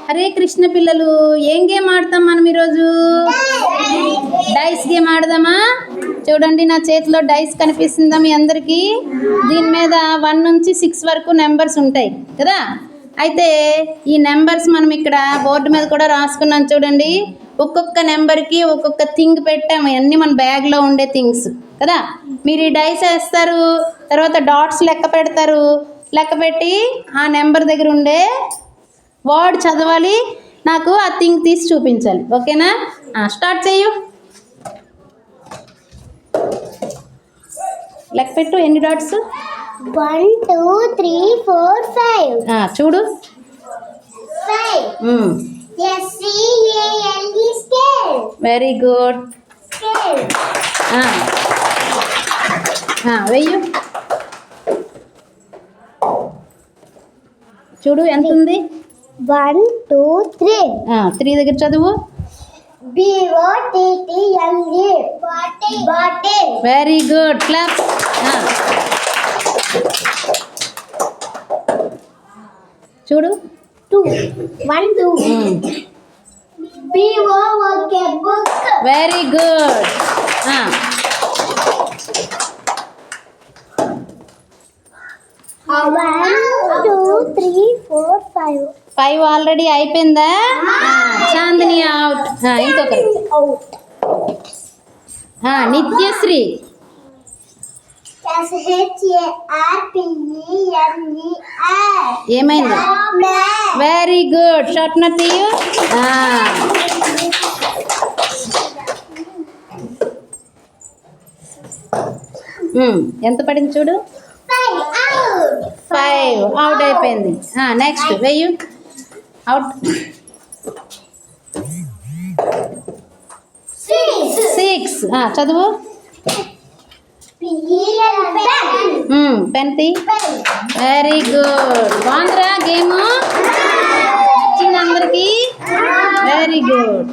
హరే కృష్ణ పిల్లలు, ఏం గేమ్ ఆడతాం మనం ఈరోజు? డైస్ గేమ్ ఆడదామా? చూడండి, నా చేతిలో డైస్ కనిపిస్తుందా మీ అందరికీ? దీని మీద 1 నుంచి 6 వరకు నెంబర్స్ ఉంటాయి కదా. అయితే ఈ నెంబర్స్ మనం ఇక్కడ బోర్డు మీద కూడా రాసుకున్నాం చూడండి. ఒక్కొక్క నెంబర్కి ఒక్కొక్క థింగ్ పెట్టాము. అన్నీ మన బ్యాగ్లో ఉండే థింగ్స్ కదా. మీరు ఈ డైస్ వేస్తారు, తర్వాత డాట్స్ లెక్క పెడతారు. లెక్క పెట్టి ఆ నెంబర్ దగ్గర ఉండే వర్డ్ చదవాలి, నాకు ఆ థింగ్ తీసి చూపించాలి. ఓకేనా? స్టార్ట్ చేయు. లెక్క పెట్టు, ఎన్ని డాట్స్? 1 2 3 4 5. చూడు. 5. SCALE scale. Very good. Scale. వెయ్యు. చూడు ఎంత ఉంది. 1 2 3. 3 దగ్గర చదువు. BOTTLE. Bottle. Very good. Clap. చూడు. 2 1 2. BOOK. Book. Very good. 1 2 3 4 5. 5 already అయిపోయిందా? చాందిని అవుట్. ఇంకొకరు. Out. నిత్యశ్రీ. SHARPENER. ఏమైంది? Very good. షార్ట్నర్ తీయు. ఎంత పడింది చూడు. 5 అవుట్ అయిపోయింది. నెక్స్ట్ వెయ్యు. అవుట్. 6. చదువు. పెన్ తీ. Very good. బాగుందిరా గేమ్? నచ్చింది అందరికీ? Very good.